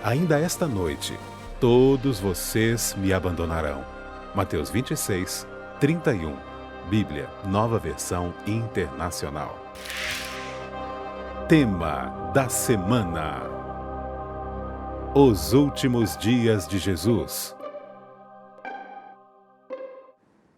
Ainda esta noite, todos vocês me abandonarão. Mateus 26, 31. Bíblia, Nova Versão Internacional. Tema da semana: Os últimos dias de Jesus.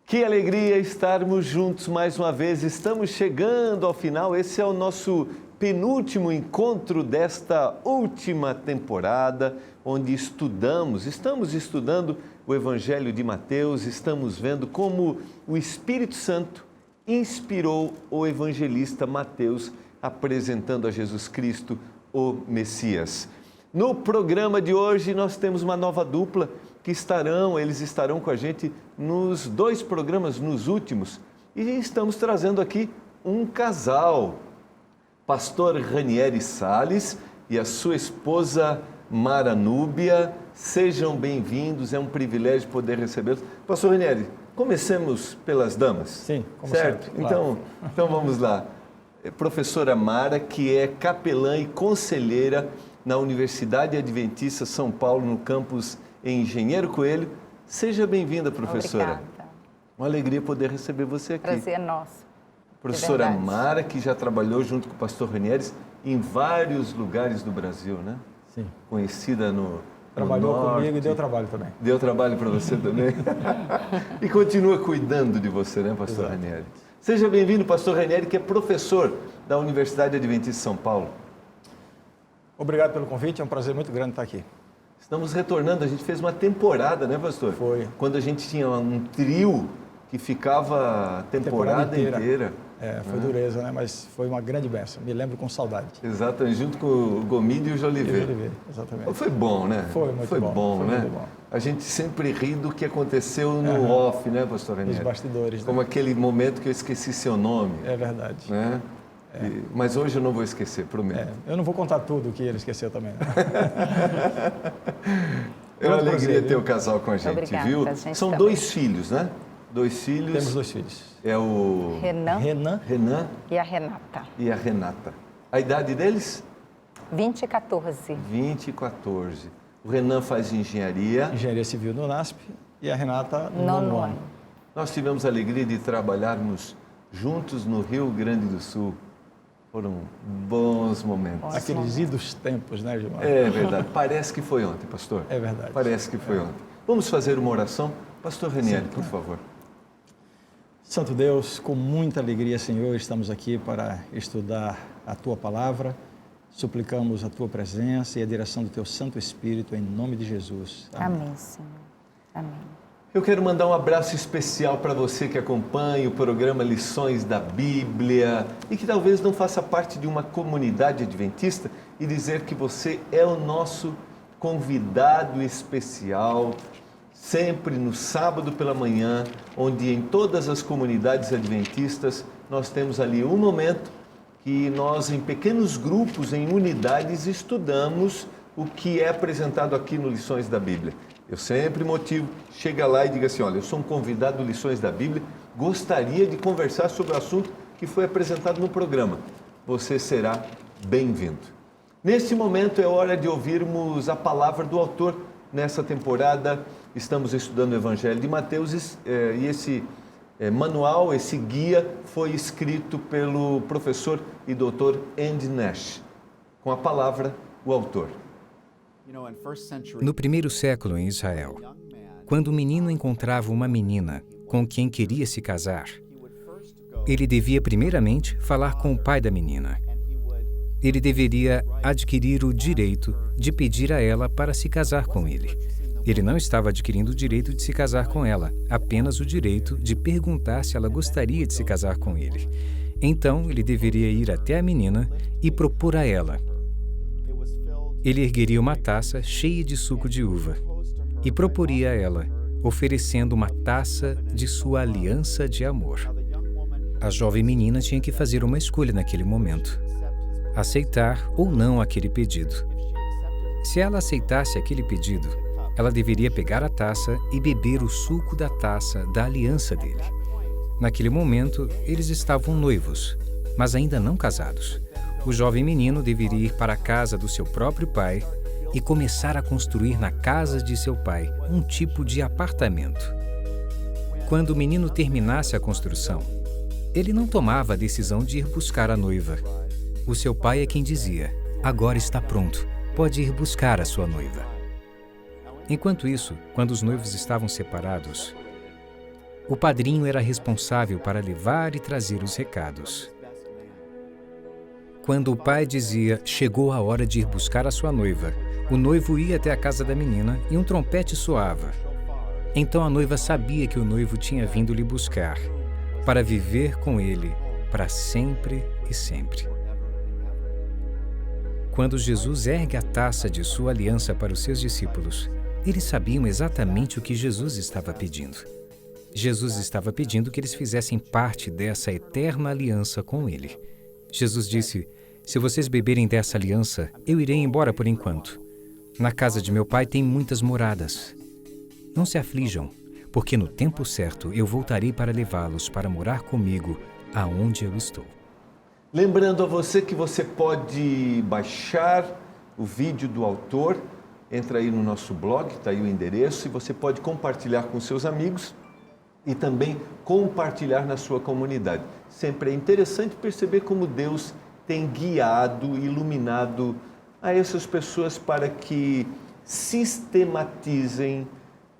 Que alegria estarmos juntos mais uma vez. Estamos chegando ao final. Esse é o nosso penúltimo encontro desta última temporada, onde estamos estudando o Evangelho de Mateus, estamos vendo como o Espírito Santo inspirou o evangelista Mateus, apresentando a Jesus Cristo, o Messias. No programa de hoje nós temos uma nova dupla que eles estarão com a gente nos 2 programas, nos últimos, e estamos trazendo aqui um casal, pastor Ranieri Salles e a sua esposa Mara Núbia. Sejam bem-vindos, é um privilégio poder recebê-los. Pastor Ranieri, comecemos pelas damas. Sim, como certo? sempre, claro. Então vamos lá. Professora Mara, que é capelã e conselheira na Universidade Adventista São Paulo, no campus em Engenheiro Coelho. Seja bem-vinda, professora. Obrigada. Uma alegria poder receber você aqui. Prazer nosso. Professora Mara, que já trabalhou junto com o pastor Ranieri em vários lugares do Brasil, né? Sim. Conhecida no Trabalhou norte. comigo e deu trabalho também. Deu trabalho para você também? E continua cuidando de você, né, pastor Exato. Ranieri? Seja bem-vindo, pastor Ranieri, que é professor da Universidade Adventista de São Paulo. Obrigado pelo convite, é um prazer muito grande estar aqui. Estamos retornando, a gente fez uma temporada, né, pastor? Foi. Quando a gente tinha um trio que ficava a temporada inteira. Foi dureza, né? Mas foi uma grande bênção, me lembro com saudade. Exatamente, junto com o Gomide e o Jolivet. Exatamente. Foi bom, né? Foi muito bom. Foi né? muito bom. A gente sempre ri do que aconteceu no off, né, pastor Ranieri? Os bastidores, né? Como aquele momento que eu esqueci seu nome. É verdade. Né? Mas hoje eu não vou esquecer, prometo. Eu não vou contar tudo que ele esqueceu também. Né? É uma alegria ter o casal com a gente, Obrigada, viu? a gente São também. 2 filhos, né? 2 filhos. Temos 2 filhos. É o Renan Renan e a Renata. e a Renata. A idade deles? 20 e 14. 20 e 14. O Renan faz engenharia. Engenharia Civil no NASP e a Renata no Nono ano. ano. Nós tivemos a alegria de trabalharmos juntos no Rio Grande do Sul. Foram bons momentos. Aqueles idos tempos, né, Gilmar? É verdade. Parece que foi ontem, pastor. É verdade. Parece que foi ontem. Vamos fazer uma oração? Pastor Ranieri, por favor. Santo Deus, com muita alegria, Senhor, estamos aqui para estudar a Tua Palavra. Suplicamos a Tua presença e a direção do Teu Santo Espírito, em nome de Jesus. Amém, Senhor. Amém. Eu quero mandar um abraço especial para você que acompanha o programa Lições da Bíblia e que talvez não faça parte de uma comunidade adventista, e dizer que você é o nosso convidado especial, sempre no sábado pela manhã, onde em todas as comunidades adventistas nós temos ali um momento que nós, em pequenos grupos, em unidades, estudamos o que é apresentado aqui no Lições da Bíblia. Eu sempre motivo, chega lá e diga assim: olha, eu sou um convidado do Lições da Bíblia, gostaria de conversar sobre o assunto que foi apresentado no programa. Você será bem-vindo. Neste momento é hora de ouvirmos a palavra do autor. Nessa temporada estamos estudando o Evangelho de Mateus e esse manual, esse guia, foi escrito pelo professor e doutor Andy Nash. Com a palavra, o autor. No primeiro século em Israel, quando um menino encontrava uma menina com quem queria se casar, ele devia primeiramente falar com o pai da menina. Ele deveria adquirir o direito de pedir a ela para se casar com ele. Ele não estava adquirindo o direito de se casar com ela, apenas o direito de perguntar se ela gostaria de se casar com ele. Então, ele deveria ir até a menina e propor a ela. Ele ergueria uma taça cheia de suco de uva e proporia a ela, oferecendo uma taça de sua aliança de amor. A jovem menina tinha que fazer uma escolha naquele momento: aceitar ou não aquele pedido. Se ela aceitasse aquele pedido, ela deveria pegar a taça e beber o suco da taça da aliança dele. Naquele momento, eles estavam noivos, mas ainda não casados. O jovem menino deveria ir para a casa do seu próprio pai e começar a construir na casa de seu pai um tipo de apartamento. Quando o menino terminasse a construção, ele não tomava a decisão de ir buscar a noiva. O seu pai é quem dizia: agora está pronto, pode ir buscar a sua noiva. Enquanto isso, quando os noivos estavam separados, o padrinho era responsável para levar e trazer os recados. Quando o pai dizia: chegou a hora de ir buscar a sua noiva, o noivo ia até a casa da menina e um trompete soava. Então a noiva sabia que o noivo tinha vindo lhe buscar, para viver com ele para sempre e sempre. Quando Jesus ergue a taça de sua aliança para os seus discípulos, eles sabiam exatamente o que Jesus estava pedindo. Jesus estava pedindo que eles fizessem parte dessa eterna aliança com ele. Jesus disse: se vocês beberem dessa aliança, eu irei embora por enquanto. Na casa de meu pai tem muitas moradas. Não se aflijam, porque no tempo certo eu voltarei para levá-los para morar comigo aonde eu estou. Lembrando a você que você pode baixar o vídeo do autor, entra aí no nosso blog, está aí o endereço, e você pode compartilhar com seus amigos e também compartilhar na sua comunidade. Sempre é interessante perceber como Deus tem guiado, iluminado a essas pessoas para que sistematizem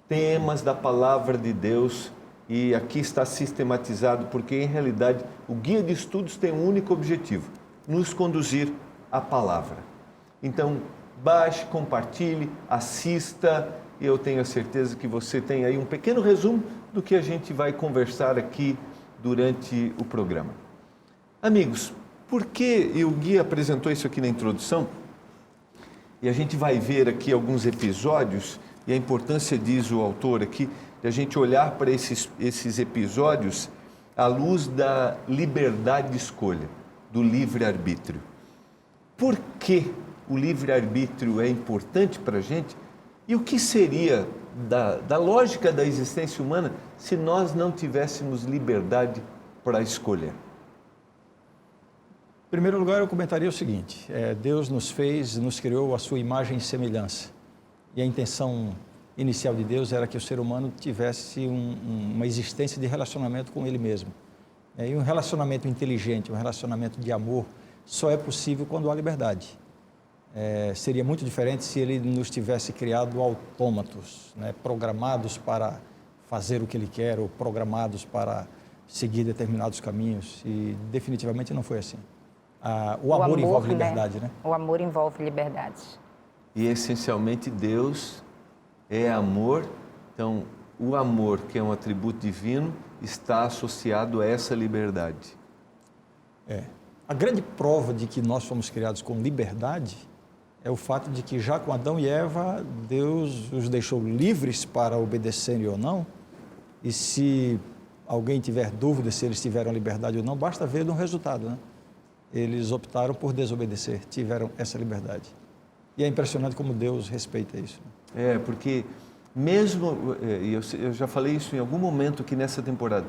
temas da palavra de Deus. E aqui está sistematizado porque, em realidade, o guia de estudos tem um único objetivo: nos conduzir à palavra. Então, baixe, compartilhe, assista, e eu tenho a certeza que você tem aí um pequeno resumo do que a gente vai conversar aqui durante o programa. Amigos, por que o guia apresentou isso aqui na introdução? E a gente vai ver aqui alguns episódios, e a importância, diz o autor aqui, de a gente olhar para esses episódios à luz da liberdade de escolha, do livre-arbítrio. Por que o livre-arbítrio é importante para a gente? E o que seria da lógica da existência humana se nós não tivéssemos liberdade para escolher? Em primeiro lugar, eu comentaria o seguinte: Deus nos criou à sua imagem e semelhança. E a intenção inicial de Deus era que o ser humano tivesse uma existência de relacionamento com ele mesmo. E um relacionamento inteligente, um relacionamento de amor, só é possível quando há liberdade. Seria muito diferente se ele nos tivesse criado autômatos, né, programados para fazer o que ele quer ou programados para seguir determinados caminhos. E definitivamente não foi assim. O amor envolve liberdade, né? O amor envolve liberdade. E essencialmente Deus é amor, então o amor, que é um atributo divino, está associado a essa liberdade. A grande prova de que nós fomos criados com liberdade é o fato de que já com Adão e Eva, Deus os deixou livres para obedecerem ou não. E se alguém tiver dúvida se eles tiveram liberdade ou não, basta ver no resultado, né? Eles optaram por desobedecer, tiveram essa liberdade. E é impressionante como Deus respeita isso. Porque mesmo, eu já falei isso em algum momento aqui nessa temporada,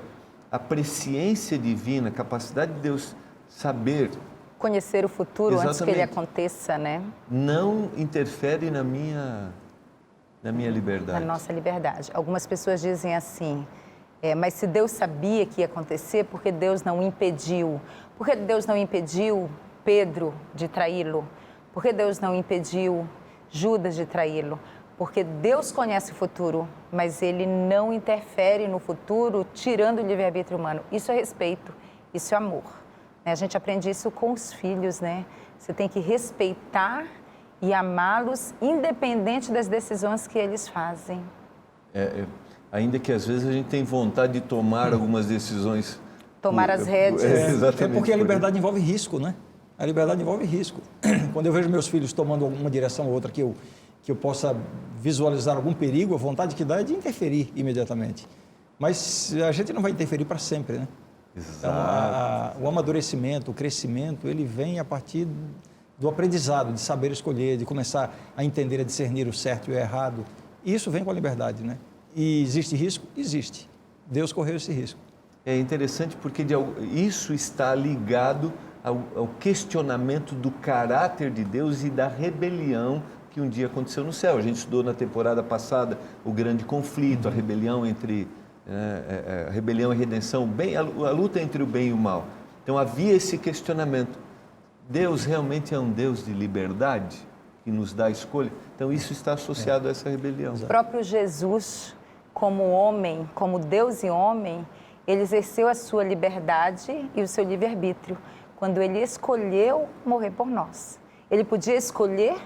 a presciência divina, a capacidade de Deus saber... Conhecer o futuro antes que ele aconteça, né? Não interfere na minha liberdade. Na nossa liberdade. Algumas pessoas dizem assim, mas se Deus sabia que ia acontecer, por que Deus não impediu? Por que Deus não impediu Pedro de traí-lo? Por que Deus não impediu Judas de traí-lo? Porque Deus conhece o futuro, mas Ele não interfere no futuro, tirando o livre-arbítrio humano. Isso é respeito, isso é amor. A gente aprende isso com os filhos, né? Você tem que respeitar e amá-los, independente das decisões que eles fazem. Ainda que às vezes a gente tem vontade de tomar algumas decisões. Tomar as rédeas. Exatamente. Porque a liberdade envolve risco, né? A liberdade envolve risco. Quando eu vejo meus filhos tomando uma direção ou outra que eu possa visualizar algum perigo, a vontade que dá é de interferir imediatamente. Mas a gente não vai interferir para sempre, né? Exato. Então, o amadurecimento, o crescimento, ele vem a partir do aprendizado, de saber escolher, de começar a entender, a discernir o certo e o errado. Isso vem com a liberdade, né? E existe risco? Existe. Deus correu esse risco. É interessante porque isso está ligado ao questionamento do caráter de Deus e da rebelião que um dia aconteceu no céu. A gente estudou na temporada passada o grande conflito, a rebelião entre a rebelião e redenção, a luta entre o bem e o mal. Então havia esse questionamento. Deus realmente é um Deus de liberdade que nos dá a escolha? Então isso está associado a essa rebelião. O próprio Jesus, como homem, como Deus e homem, ele exerceu a sua liberdade e o seu livre-arbítrio quando ele escolheu morrer por nós. Ele podia escolher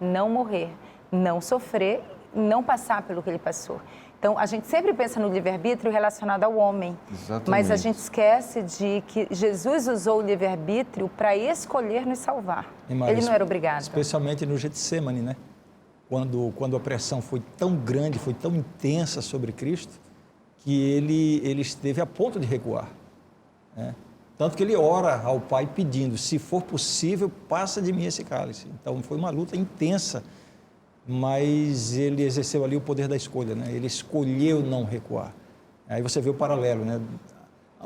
não morrer, não sofrer, não passar pelo que ele passou. Então, a gente sempre pensa no livre-arbítrio relacionado ao homem. Exatamente. Mas a gente esquece de que Jesus usou o livre-arbítrio para escolher nos salvar. Ele não era obrigado. Especialmente no Getsemane, né? Quando a pressão foi tão grande, foi tão intensa sobre Cristo, que ele esteve a ponto de recuar, né? Tanto que ele ora ao Pai pedindo, se for possível, passa de mim esse cálice. Então, foi uma luta intensa, mas ele exerceu ali o poder da escolha, né? Ele escolheu não recuar. Aí você vê o paralelo, né?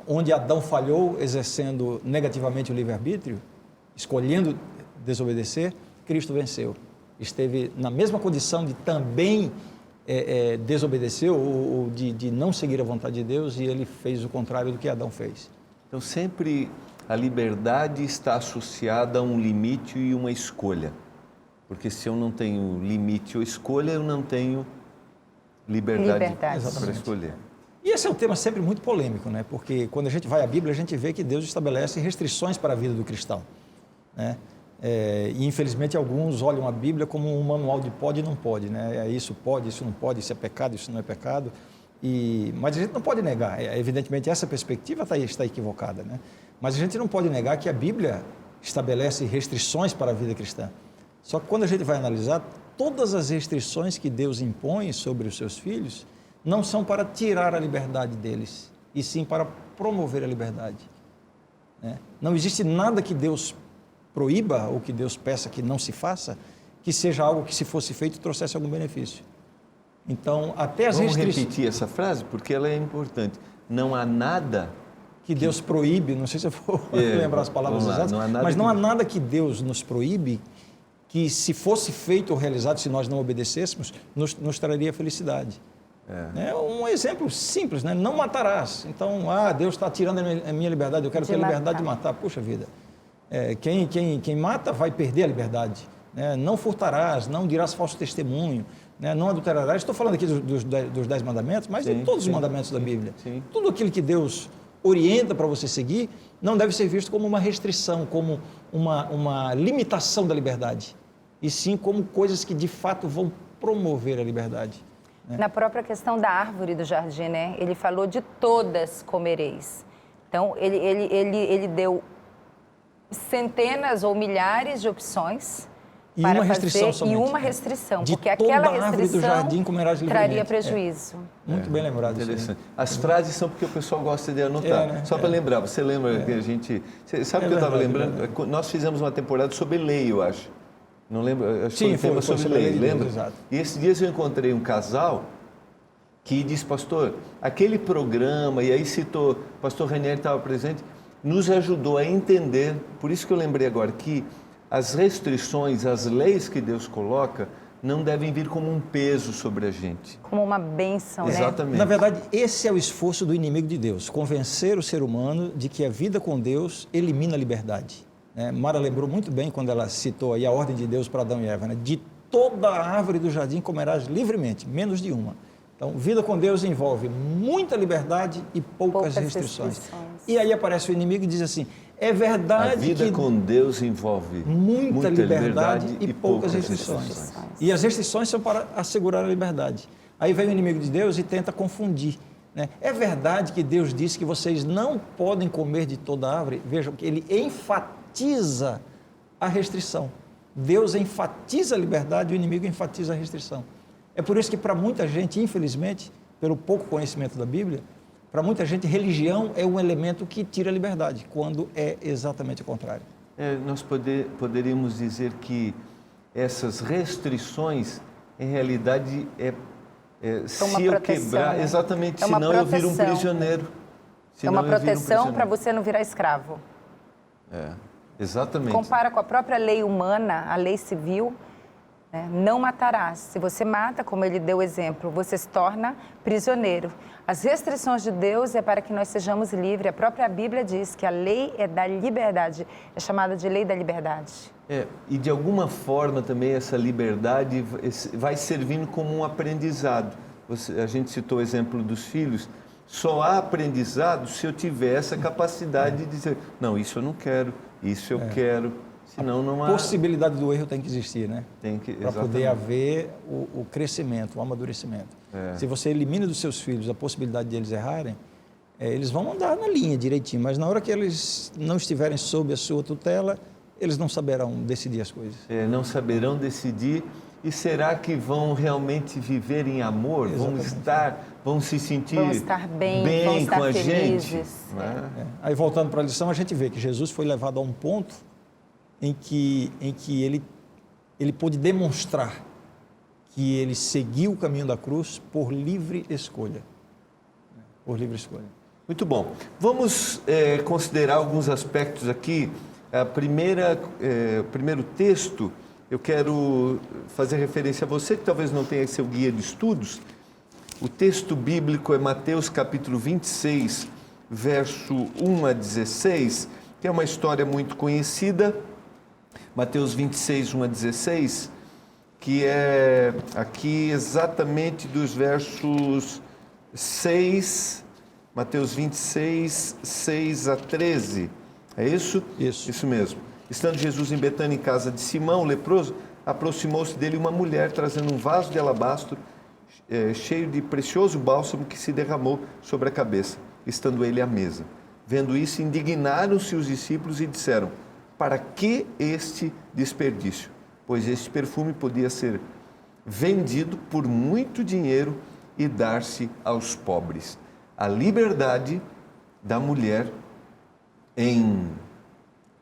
Onde Adão falhou, exercendo negativamente o livre-arbítrio, escolhendo desobedecer, Cristo venceu. Esteve na mesma condição de também desobedecer ou de não seguir a vontade de Deus, e ele fez o contrário do que Adão fez. Então sempre a liberdade está associada a um limite e uma escolha. Porque se eu não tenho limite ou escolha, eu não tenho liberdade. para escolher. E esse é um tema sempre muito polêmico, né? Porque quando a gente vai à Bíblia, a gente vê que Deus estabelece restrições para a vida do cristão, né? E infelizmente alguns olham a Bíblia como um manual de pode e não pode, né? Isso pode, isso não pode, isso é pecado, isso não é pecado. Mas a gente não pode negar, evidentemente essa perspectiva está equivocada, né? Mas a gente não pode negar que a Bíblia estabelece restrições para a vida cristã. Só que quando a gente vai analisar, todas as restrições que Deus impõe sobre os seus filhos não são para tirar a liberdade deles, e sim para promover a liberdade, né? Não existe nada que Deus proíba ou que Deus peça que não se faça, que seja algo que, se fosse feito, trouxesse algum benefício. Então, até as restrições... Vamos repetir essa frase, porque ela é importante. Não há nada que Deus proíbe, não sei se eu vou lembrar as palavras exatas, mas não há nada que Deus nos proíbe que, se fosse feito ou realizado, se nós não obedecêssemos, nos traria felicidade. É um exemplo simples, né? Não matarás. Então, Deus está tirando a minha liberdade, eu quero ter a liberdade de matar. Puxa vida, quem mata vai perder a liberdade, né? Não furtarás, não dirás falso testemunho, né? Não adulterarás. Estou falando aqui dos 10 mandamentos, mas de todos os mandamentos da Bíblia. Tudo aquilo que Deus orienta para você seguir não deve ser visto como uma restrição, como uma limitação da liberdade, e sim como coisas que de fato vão promover a liberdade, né? Na própria questão da árvore do jardim, né? Ele falou de todas comereis. Então, ele deu centenas ou milhares de opções para uma restrição fazer, somente, e uma restrição, de porque aquela árvore do jardim comerás livremente. traria prejuízo. Muito bem lembrado. Interessante. As frases são porque o pessoal gosta de anotar. né? Só para lembrar, você lembra que a gente... Você sabe o que eu estava lembrando? Nós fizemos uma temporada sobre lei, eu acho. Não lembro? Acho que foi um tema sobre lei, lembra? Exato. E esses dias eu encontrei um casal que disse, pastor, aquele programa, e aí citou, o pastor Ranieri estava presente, nos ajudou a entender, por isso que eu lembrei agora, que as restrições, as leis que Deus coloca, não devem vir como um peso sobre a gente. Como uma bênção, Exatamente. né? Na verdade, esse é o esforço do inimigo de Deus, convencer o ser humano de que a vida com Deus elimina a liberdade, né? Mara lembrou muito bem quando ela citou aí a ordem de Deus para Adão e Eva, né? De toda a árvore do jardim comerás livremente, menos de uma. Então, vida com Deus envolve muita liberdade e poucas restrições. E aí aparece o inimigo e diz assim, é verdade que... A vida com Deus envolve muita liberdade e poucas restrições. E as restrições são para assegurar a liberdade. Aí vem o inimigo de Deus e tenta confundir, né? É verdade que Deus disse que vocês não podem comer de toda a árvore? Vejam que ele enfatiza a restrição. Deus enfatiza a liberdade e o inimigo enfatiza a restrição. É por isso que para muita gente, infelizmente, pelo pouco conhecimento da Bíblia, para muita gente, religião é um elemento que tira a liberdade, quando é exatamente o contrário. Nós poderíamos dizer que essas restrições, em realidade, se eu quebrar, né? exatamente, senão eu viro um prisioneiro. É uma proteção para você não virar escravo. Exatamente. Compara com a própria lei humana, a lei civil, né? Não matarás. Se você mata, como ele deu exemplo, você se torna prisioneiro. As restrições de Deus é para que nós sejamos livres. A própria Bíblia diz que a lei é da liberdade, é chamada de lei da liberdade. E de alguma forma também essa liberdade vai servindo como um aprendizado. A gente citou o exemplo dos filhos. Só há aprendizado se eu tiver essa capacidade de dizer, não, isso eu não quero, isso eu quero, senão não há... A possibilidade do erro tem que existir, né? Tem que, para poder haver o crescimento, o amadurecimento. Se você elimina dos seus filhos a possibilidade de eles errarem, eles vão andar na linha direitinho, mas na hora que eles não estiverem sob a sua tutela, eles não saberão decidir as coisas. Não saberão decidir. E será que vão realmente viver em amor? Exatamente. Vão se sentir vão estar bem vão estar com a felizes. gente? Aí voltando para a lição, a gente vê que Jesus foi levado a um ponto em que ele pôde demonstrar que ele seguiu o caminho da cruz por livre escolha. Por livre escolha. Muito bom. Vamos considerar alguns aspectos aqui. O primeiro texto, eu quero fazer referência a você que talvez não tenha seu guia de estudos. O texto bíblico é Mateus capítulo 26, verso 1 a 16. Tem uma história muito conhecida, Mateus 26, 1 a 16, que é aqui exatamente dos versos 6, Mateus 26, 6 a 13. É isso? Isso mesmo. Estando Jesus em Betânia, em casa de Simão, o leproso, aproximou-se dele uma mulher trazendo um vaso de alabastro cheio de precioso bálsamo que se derramou sobre a cabeça, estando ele à mesa. Vendo isso, indignaram-se os discípulos e disseram, para que este desperdício? Pois este perfume podia ser vendido por muito dinheiro e dar-se aos pobres. A liberdade da mulher em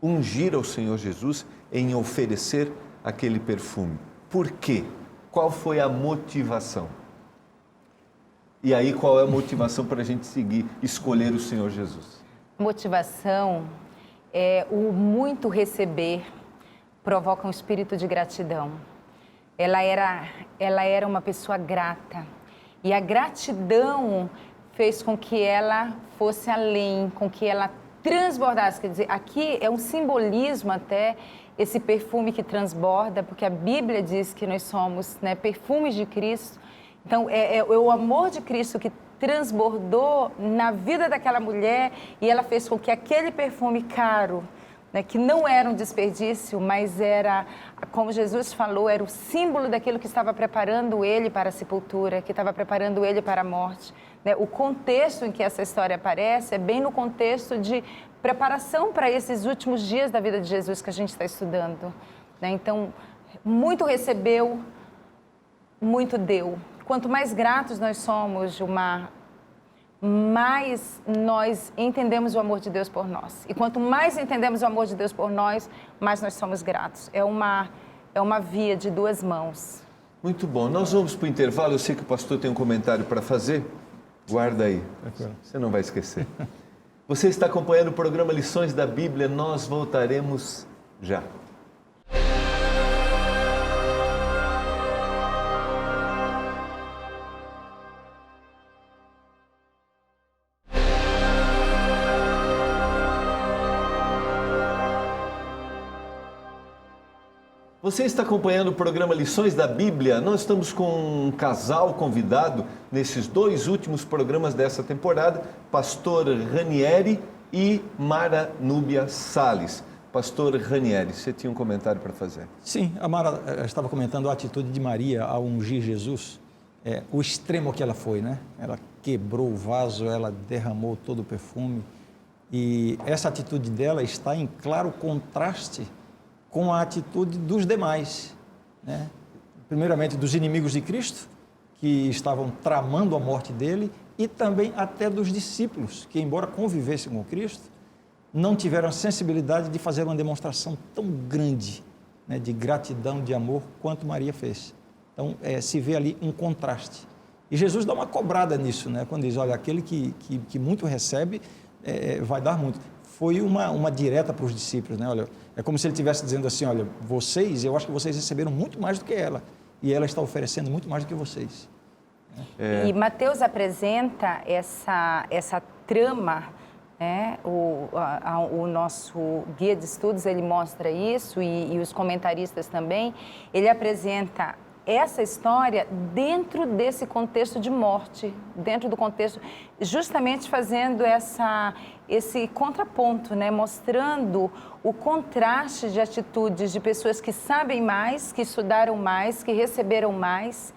ungir ao Senhor Jesus, em oferecer aquele perfume. Por quê? Qual foi a motivação? E aí, qual é a motivação para a gente seguir, escolher o Senhor Jesus? Motivação é o muito receber provoca um espírito de gratidão. Ela era uma pessoa grata. E a gratidão fez com que ela fosse além, com que ela transbordasse. Quer dizer, aqui é um simbolismo até, esse perfume que transborda, porque a Bíblia diz que nós somos, né, perfumes de Cristo. Então, é o amor de Cristo que transbordou na vida daquela mulher e ela fez com que aquele perfume caro, né, que não era um desperdício, mas era, como Jesus falou, era o símbolo daquilo que estava preparando ele para a sepultura, que estava preparando ele para a morte. Né? O contexto em que essa história aparece é bem no contexto de preparação para esses últimos dias da vida de Jesus que a gente está estudando. Né? Então, muito recebeu, muito deu. Quanto mais gratos nós somos, Gilmar, mais nós entendemos o amor de Deus por nós. E quanto mais entendemos o amor de Deus por nós, mais nós somos gratos. É uma via de duas mãos. Muito bom. Nós vamos para o intervalo. Eu sei que o pastor tem um comentário para fazer. Guarda aí. Você não vai esquecer. Você está acompanhando o programa Lições da Bíblia. Nós voltaremos já. Você está acompanhando o programa Lições da Bíblia. Nós estamos com um casal convidado nesses dois últimos programas dessa temporada, pastor Ranieri e Mara Núbia Salles. Pastor Ranieri, você tinha um comentário para fazer? Sim, a Mara estava comentando a atitude de Maria ao ungir Jesus, o extremo que ela foi, né? Ela quebrou o vaso, ela derramou todo o perfume e essa atitude dela está em claro contraste com a atitude dos demais, né? Primeiramente dos inimigos de Cristo, que estavam tramando a morte dele, e também até dos discípulos, que embora convivessem com Cristo, não tiveram a sensibilidade de fazer uma demonstração tão grande, né, de gratidão, de amor, quanto Maria fez. Então, se vê ali um contraste. E Jesus dá uma cobrada nisso, né, quando diz, olha, aquele que muito recebe, vai dar muito. foi uma direta para os discípulos, né? Olha, é como se ele estivesse dizendo assim, olha, vocês, eu acho que vocês receberam muito mais do que ela, e ela está oferecendo muito mais do que vocês. E Mateus apresenta essa trama, né? O nosso guia de estudos, ele mostra isso, e os comentaristas também, ele apresenta essa história dentro desse contexto de morte, dentro do contexto, justamente fazendo esse contraponto, né? Mostrando o contraste de atitudes de pessoas que sabem mais, que estudaram mais, que receberam mais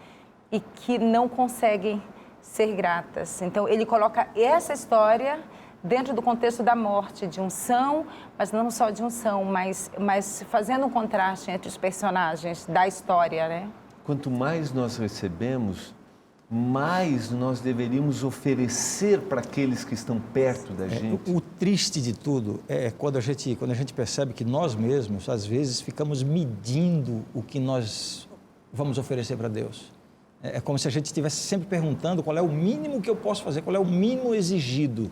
e que não conseguem ser gratas. Então, ele coloca essa história dentro do contexto da morte, de unção, mas não só de unção, mas fazendo um contraste entre os personagens da história, né? Quanto mais nós recebemos, mais nós deveríamos oferecer para aqueles que estão perto da gente. O triste de tudo é quando a gente percebe que nós mesmos, às vezes, ficamos medindo o que nós vamos oferecer para Deus. É como se a gente estivesse sempre perguntando qual é o mínimo que eu posso fazer, qual é o mínimo exigido,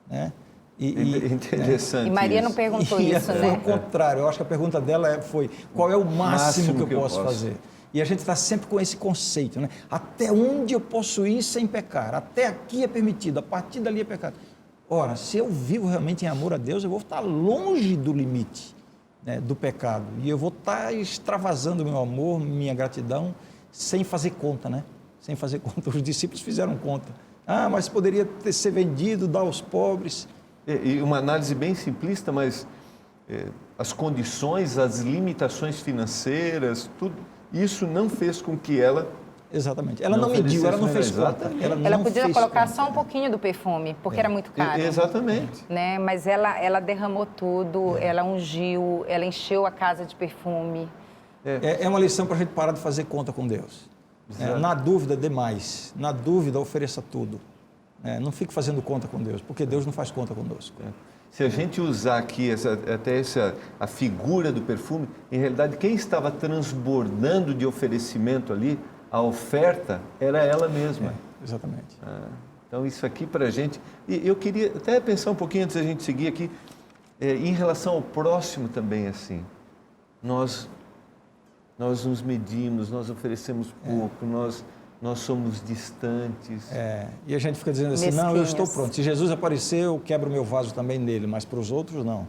né? Interessante. E Maria isso. não perguntou isso, foi né? o contrário. Eu acho que a pergunta dela foi qual é o máximo que eu posso fazer. E a gente está sempre com esse conceito, né? Até onde eu posso ir sem pecar? Até aqui é permitido, a partir dali é pecado. Ora, se eu vivo realmente em amor a Deus, eu vou estar longe do limite, né, do pecado. E eu vou estar extravasando meu amor, minha gratidão, sem fazer conta, né? Sem fazer conta. Os discípulos fizeram conta. Ah, mas poderia ser vendido, dar aos pobres. E uma análise bem simplista, mas as condições, as limitações financeiras, tudo... Isso não fez com que ela... Exatamente. Ela não mediu, ela não fez conta. Ela podia colocar só um pouquinho do perfume, porque era muito caro. Exatamente. Né? Mas ela derramou tudo, ela ungiu, ela encheu a casa de perfume. É uma lição para a gente parar de fazer conta com Deus. Na dúvida, dê mais. Na dúvida, ofereça tudo. Não fique fazendo conta com Deus, porque Deus não faz conta conosco. Se a gente usar aqui a figura do perfume, em realidade quem estava transbordando de oferecimento ali, a oferta, era ela mesma. Exatamente. Então isso aqui para a gente... E eu queria até pensar um pouquinho antes da gente seguir aqui, em relação ao próximo também, assim. Nós nos medimos, nós oferecemos pouco, nós somos distantes. E a gente fica dizendo assim, não, eu estou pronto. Se Jesus aparecer, eu quebro o meu vaso também nele, mas para os outros, não.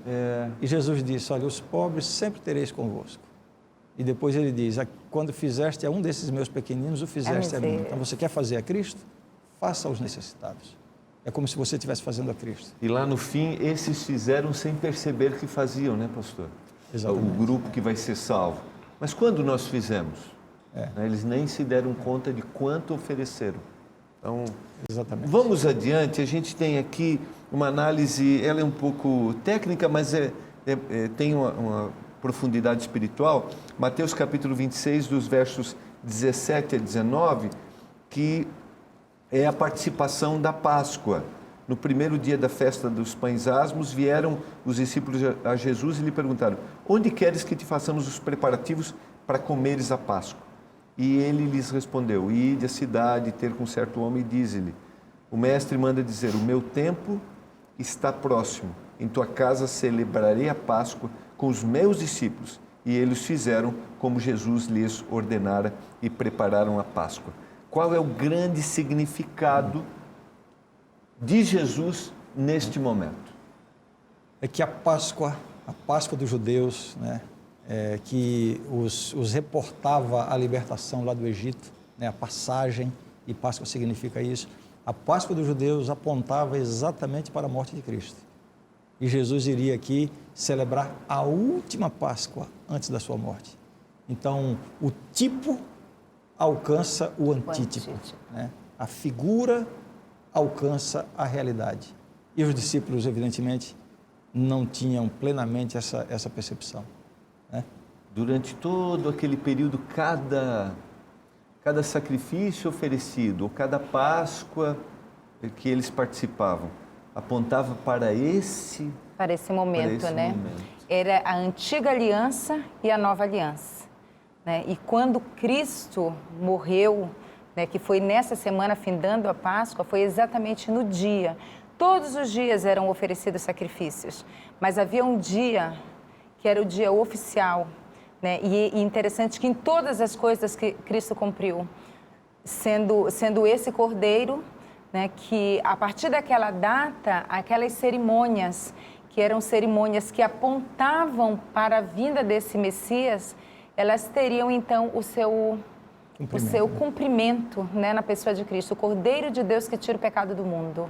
E Jesus disse, olha, os pobres sempre tereis convosco. E depois ele diz, quando fizeste a um desses meus pequeninos, o fizeste a mim. Então, você quer fazer a Cristo? Faça aos necessitados. É como se você estivesse fazendo a Cristo. E lá no fim, esses fizeram sem perceber que faziam, né, pastor? Exatamente. O grupo que vai ser salvo. Mas quando nós fizemos? Eles nem se deram conta de quanto ofereceram. Então, exatamente. Vamos adiante. A gente tem aqui uma análise, ela é um pouco técnica, mas tem uma profundidade espiritual. Mateus capítulo 26, dos versos 17 a 19, que é a participação da Páscoa. No primeiro dia da festa dos pães asmos, vieram os discípulos a Jesus e lhe perguntaram, onde queres que te façamos os preparativos para comeres a Páscoa? E ele lhes respondeu, ide à cidade ter com certo homem e dize-lhe, o mestre manda dizer, o meu tempo está próximo, em tua casa celebrarei a Páscoa com os meus discípulos. E eles fizeram como Jesus lhes ordenara e prepararam a Páscoa. Qual é o grande significado de Jesus neste momento? É que a Páscoa dos judeus, né? Que os reportava a libertação lá do Egito, né, a passagem, e Páscoa significa isso. A Páscoa dos judeus apontava exatamente para a morte de Cristo. E Jesus iria aqui celebrar a última Páscoa antes da sua morte. Então, o tipo alcança o antítipo, né? A figura alcança a realidade. E os discípulos, evidentemente, não tinham plenamente essa percepção. Durante todo aquele período, cada sacrifício oferecido, ou cada Páscoa que eles participavam, apontava para esse momento, né? Momento. Era a antiga aliança e a nova aliança, né? E quando Cristo morreu, né, que foi nessa semana findando a Páscoa, foi exatamente no dia Todos os dias eram oferecidos sacrifícios, mas havia um dia que era o dia oficial, né? E interessante que em todas as coisas que Cristo cumpriu, sendo esse cordeiro, né, que a partir daquela data, aquelas cerimônias, que eram cerimônias que apontavam para a vinda desse Messias, elas teriam então o seu cumprimento, né, na pessoa de Cristo, o Cordeiro de Deus que tira o pecado do mundo.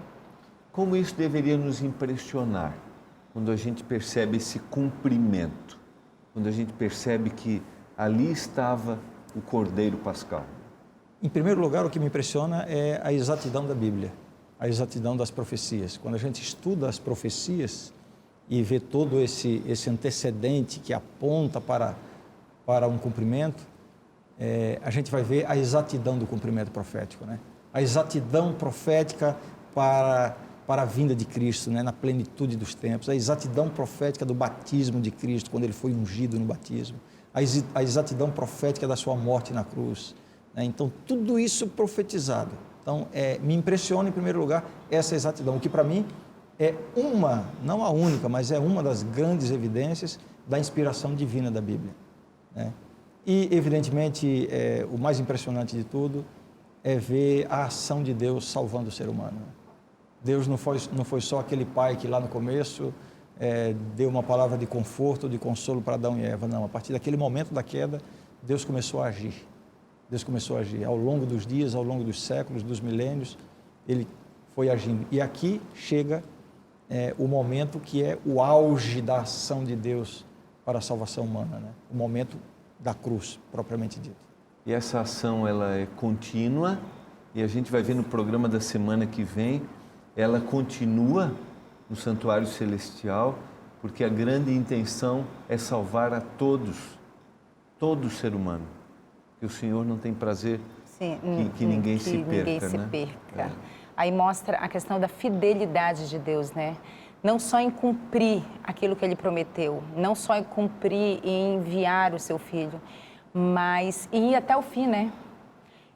Como isso deveria nos impressionar quando a gente percebe esse cumprimento, quando a gente percebe que ali estava o Cordeiro Pascal? Em primeiro lugar, o que me impressiona é a exatidão da Bíblia, a exatidão das profecias. Quando a gente estuda as profecias e vê todo esse antecedente que aponta para um cumprimento, a gente vai ver a exatidão do cumprimento profético, né? A exatidão profética para a vinda de Cristo, né? Na plenitude dos tempos, a exatidão profética do batismo de Cristo, quando ele foi ungido no batismo, a exatidão profética da sua morte na cruz, né? Então, tudo isso profetizado. Então, me impressiona, em primeiro lugar, essa exatidão, o que para mim é não a única, mas é uma das grandes evidências da inspiração divina da Bíblia, né? E, evidentemente, o mais impressionante de tudo é ver a ação de Deus salvando o ser humano. Deus não foi só aquele pai que lá no começo deu uma palavra de conforto, de consolo para Adão e Eva. Não, a partir daquele momento da queda, Deus começou a agir. Deus começou a agir. Ao longo dos dias, ao longo dos séculos, dos milênios, Ele foi agindo. E aqui chega o momento que é o auge da ação de Deus para a salvação humana, né? O momento da cruz, propriamente dito. E essa ação, ela é contínua, e a gente vai ver no programa da semana que vem, ela continua no santuário celestial, porque a grande intenção é salvar a todos, todo ser humano. Que o Senhor não tem prazer que ninguém se perca. Aí mostra a questão da fidelidade de Deus, né? Não só em cumprir aquilo que Ele prometeu, não só em cumprir e enviar o seu Filho, mas ir até o fim, né?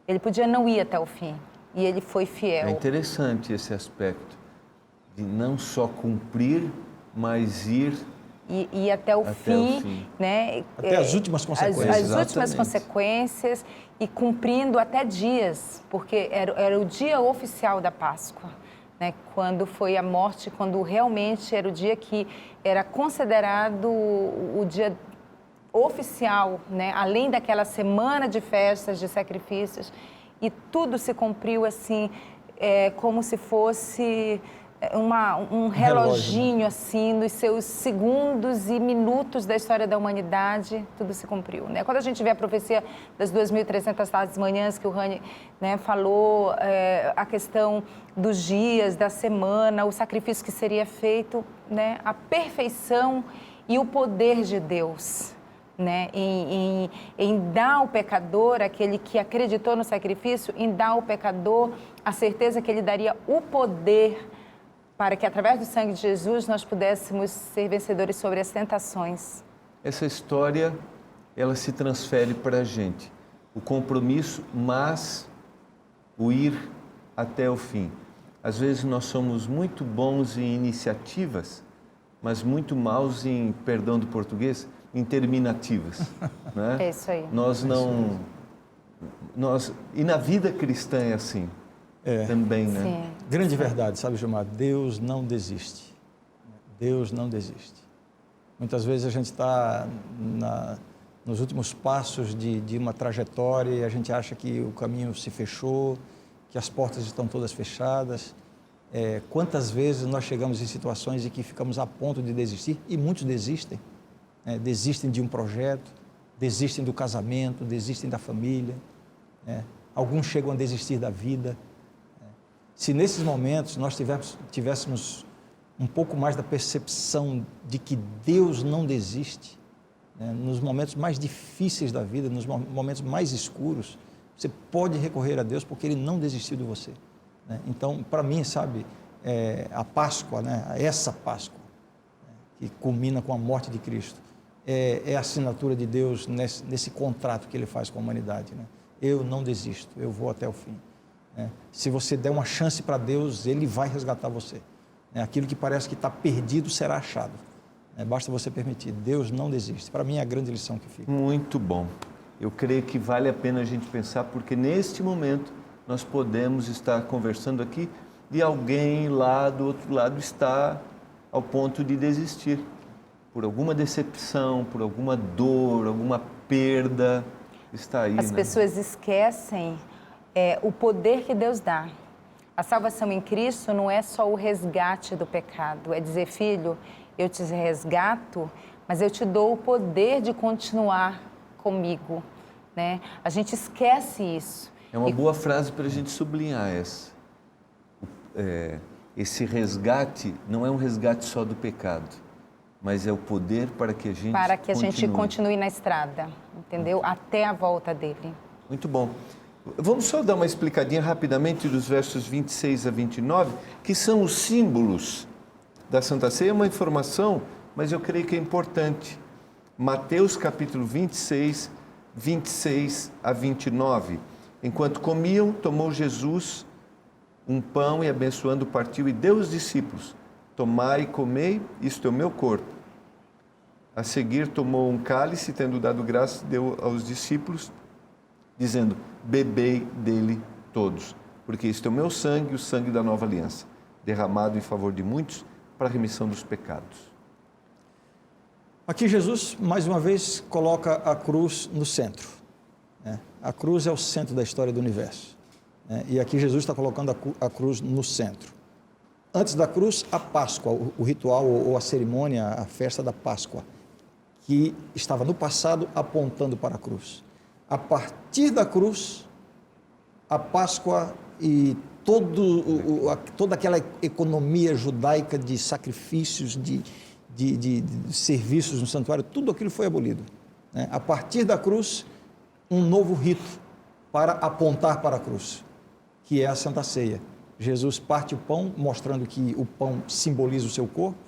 Ele podia não ir até o fim, e Ele foi fiel. É interessante esse aspecto, de não só cumprir, mas ir até o fim, né? Até as últimas consequências. As últimas consequências, e cumprindo até dias, porque era o dia oficial da Páscoa, né? Quando foi a morte, quando realmente era o dia que era considerado o dia oficial, né? Além daquela semana de festas, de sacrifícios, e tudo se cumpriu assim, como se fosse um reloginho, né? Assim, nos seus segundos e minutos da história da humanidade, tudo se cumpriu, né? Quando a gente vê a profecia das 2.300 tardes e manhãs que o Rani, né, falou, a questão dos dias, da semana, o sacrifício que seria feito, né, a perfeição e o poder de Deus, né, em dar ao pecador, aquele que acreditou no sacrifício, em dar ao pecador a certeza que ele daria o poder para que, através do sangue de Jesus, nós pudéssemos ser vencedores sobre as tentações. Essa história, ela se transfere para a gente. O compromisso, mas o ir até o fim. Às vezes nós somos muito bons em iniciativas, mas muito maus em, perdão do português, em terminativas. Né? É isso aí. E na vida cristã é assim. Também, né? Sim. Grande verdade, sabe, Gilmar? Deus não desiste. Deus não desiste. Muitas vezes a gente está nos últimos passos de uma trajetória e a gente acha que o caminho se fechou, que as portas estão todas fechadas. Quantas vezes nós chegamos em situações em que ficamos a ponto de desistir, e muitos desistem. Desistem de um projeto, desistem do casamento, desistem da família. Alguns chegam a desistir da vida. Se nesses momentos nós tivéssemos um pouco mais da percepção de que Deus não desiste, né, nos momentos mais difíceis da vida, nos momentos mais escuros, você pode recorrer a Deus porque Ele não desistiu de você. Né? Então, para mim, sabe, a Páscoa, né, essa Páscoa, que culmina com a morte de Cristo, é a assinatura de Deus nesse contrato que Ele faz com a humanidade. Né? Eu não desisto, eu vou até o fim. Se você der uma chance para Deus, Ele vai resgatar você. né? Aquilo que parece que está perdido será achado. Basta você permitir. Deus não desiste. Para mim é a grande lição que fica. Muito bom. Eu creio que vale a pena a gente pensar, porque neste momento nós podemos estar conversando aqui e alguém lá do outro lado está ao ponto de desistir. Por alguma decepção, por alguma dor, alguma perda, está aí. As pessoas esquecem o poder que Deus dá. A salvação em Cristo não é só o resgate do pecado, é dizer, filho, eu te resgato, mas eu te dou o poder de continuar comigo, né? A gente esquece isso. É uma boa frase para a gente sublinhar essa. Esse resgate não é um resgate só do pecado, mas é o poder para que a gente continue na estrada, entendeu? Até a volta dele. Muito bom. Vamos só dar uma explicadinha rapidamente dos versos 26 a 29, que são os símbolos da Santa Ceia. É uma informação, mas eu creio que é importante. Mateus capítulo 26, 26 a 29. Enquanto comiam, tomou Jesus um pão e abençoando partiu e deu aos discípulos. Tomai e comei, isto é o meu corpo. A seguir tomou um cálice, tendo dado graças, deu aos discípulos, dizendo, bebei dele todos, porque isto é o meu sangue, o sangue da nova aliança, derramado em favor de muitos, para a remissão dos pecados. Aqui Jesus, mais uma vez, coloca a cruz no centro. A cruz é o centro da história do universo. E aqui Jesus está colocando a cruz no centro. Antes da cruz, a Páscoa, o ritual ou a cerimônia, a festa da Páscoa, que estava no passado apontando para a cruz. A partir da cruz, a Páscoa e toda aquela economia judaica de sacrifícios, de serviços no santuário, tudo aquilo foi abolido. A partir da cruz, um novo rito para apontar para a cruz, que é a Santa Ceia. Jesus parte o pão, mostrando que o pão simboliza o seu corpo.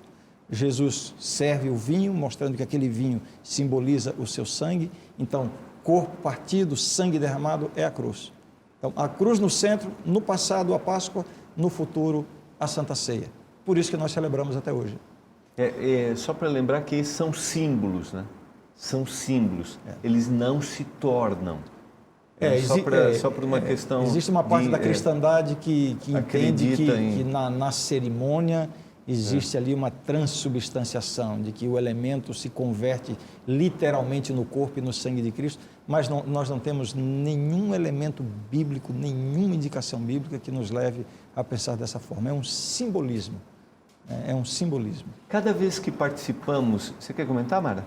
Jesus serve o vinho, mostrando que aquele vinho simboliza o seu sangue. Então, corpo partido, sangue derramado é a cruz. Então, a cruz no centro, no passado a Páscoa, no futuro a Santa Ceia. Por isso que nós celebramos até hoje. Só para lembrar que esses são símbolos, né? São símbolos. Eles não se tornam. Só por uma questão... Existe uma parte da cristandade que entende que na cerimônia existe ali uma transubstanciação, de que o elemento se converte literalmente no corpo e no sangue de Cristo, mas nós não temos nenhum elemento bíblico, nenhuma indicação bíblica que nos leve a pensar dessa forma. É um simbolismo. É um simbolismo. Cada vez que participamos... Você quer comentar, Mara?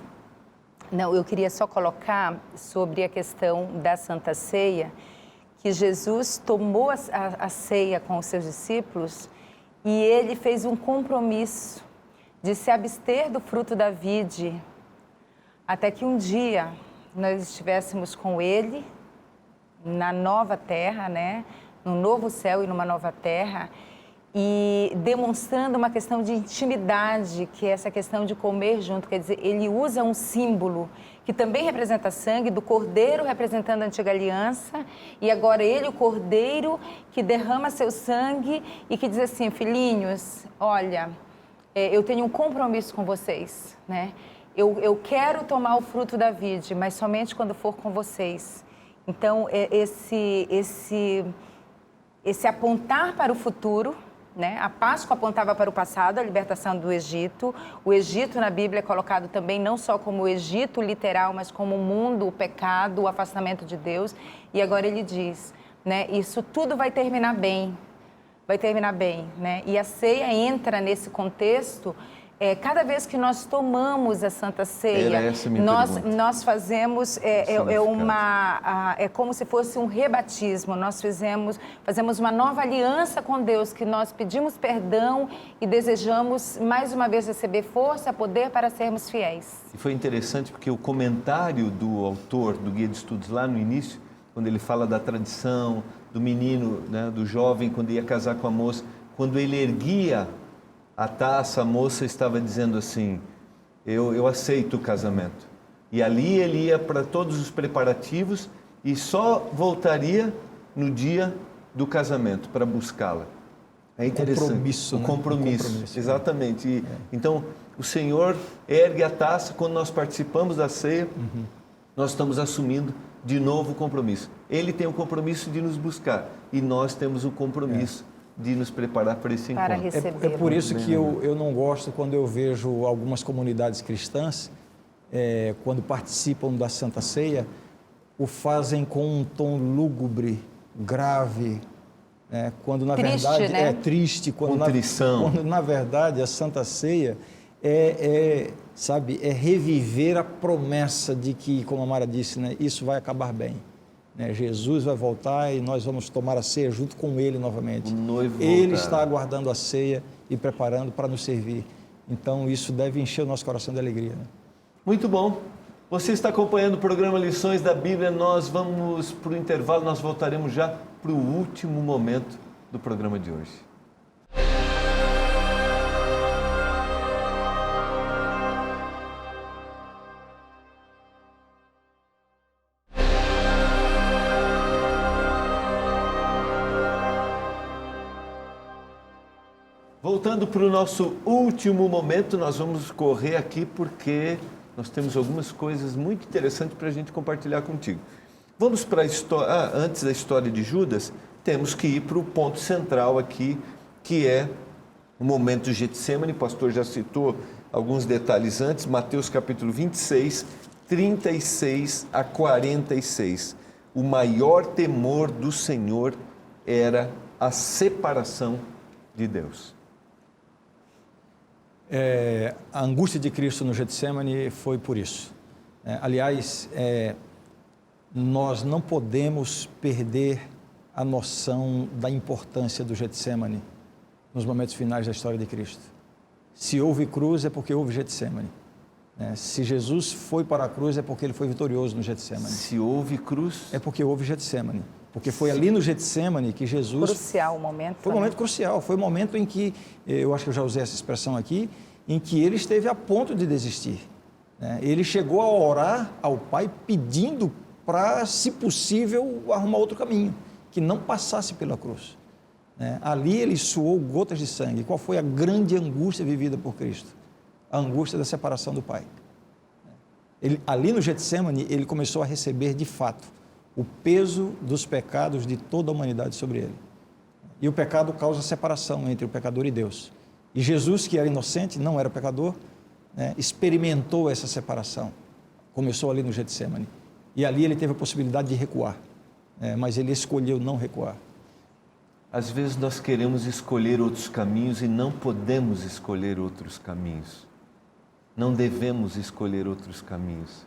Não, eu queria só colocar sobre a questão da Santa Ceia, que Jesus tomou a ceia com os seus discípulos e ele fez um compromisso de se abster do fruto da vide, até que um dia nós estivéssemos com ele na nova terra, né? No novo céu e numa nova terra, e demonstrando uma questão de intimidade, que é essa questão de comer junto, quer dizer, ele usa um símbolo que também representa sangue, do cordeiro representando a antiga aliança, e agora ele, o cordeiro, que derrama seu sangue e que diz assim, filhinhos, olha, eu tenho um compromisso com vocês, né? Eu quero tomar o fruto da vide, mas somente quando for com vocês. Então, esse apontar para o futuro, né? A Páscoa apontava para o passado, a libertação do Egito. O Egito na Bíblia é colocado também não só como o Egito literal, mas como o mundo, o pecado, o afastamento de Deus. E agora ele diz, né? Isso tudo vai terminar bem, né? E a ceia entra nesse contexto. Cada vez que nós tomamos a Santa Ceia, nós fazemos, é como se fosse um rebatismo, nós fazemos uma nova aliança com Deus, que nós pedimos perdão e desejamos mais uma vez receber força, poder para sermos fiéis. E foi interessante porque o comentário do autor do Guia de Estudos lá no início, quando ele fala da tradição, do menino, né, do jovem, quando ia casar com a moça, quando ele erguia a taça, a moça estava dizendo assim, eu aceito o casamento. E ali ele ia para todos os preparativos e só voltaria no dia do casamento para buscá-la. É interessante. Compromisso, o né? compromisso. Exatamente. E, então, o Senhor ergue a taça quando nós participamos da ceia, nós estamos assumindo de novo o compromisso. Ele tem o compromisso de nos buscar e nós temos o compromisso de nos preparar para esse Para encontro. receber. É por isso que eu não gosto quando eu vejo algumas comunidades cristãs, quando participam da Santa Ceia, o fazem com um tom lúgubre, grave, quando na Triste, verdade né? é triste, quando na verdade a Santa Ceia é reviver a promessa de que, como a Mara disse, né, isso vai acabar bem. Né? Jesus vai voltar e nós vamos tomar a ceia junto com Ele novamente. O noivo Ele voltar. está aguardando a ceia e preparando para nos servir. Então isso deve encher o nosso coração de alegria. Né? Muito bom. Você está acompanhando o programa Lições da Bíblia. Nós vamos para o intervalo, nós voltaremos já para o último momento do programa de hoje. Voltando para o nosso último momento, nós vamos correr aqui porque nós temos algumas coisas muito interessantes para a gente compartilhar contigo. Vamos para a história. Antes da história de Judas, temos que ir para o ponto central aqui, que é o momento de Getsemane. O pastor já citou alguns detalhes antes. Mateus capítulo 26, 36 a 46. O maior temor do Senhor era a separação de Deus. A angústia de Cristo no Getsemane foi por isso. Aliás, nós não podemos perder a noção da importância do Getsemane nos momentos finais da história de Cristo. Se houve cruz é porque houve Getsemane. Se Jesus foi para a cruz é porque ele foi vitorioso no Getsemane. Se houve cruz... É porque houve Getsemane. Porque foi ali no Getsemane que Jesus... Crucial o momento. Foi um momento crucial. Foi o momento em que, eu acho que eu já usei essa expressão aqui, em que ele esteve a ponto de desistir. Ele chegou a orar ao Pai pedindo para, se possível, arrumar outro caminho, que não passasse pela cruz. Ali ele suou gotas de sangue. Qual foi a grande angústia vivida por Cristo? A angústia da separação do Pai. Ali no Getsemane, ele começou a receber, de fato, o peso dos pecados de toda a humanidade sobre ele. E o pecado causa separação entre o pecador e Deus. E Jesus, que era inocente, não era pecador, experimentou essa separação. Começou ali no Getsemane. E ali ele teve a possibilidade de recuar, mas ele escolheu não recuar. Às vezes nós queremos escolher outros caminhos e não podemos escolher outros caminhos. Não devemos escolher outros caminhos.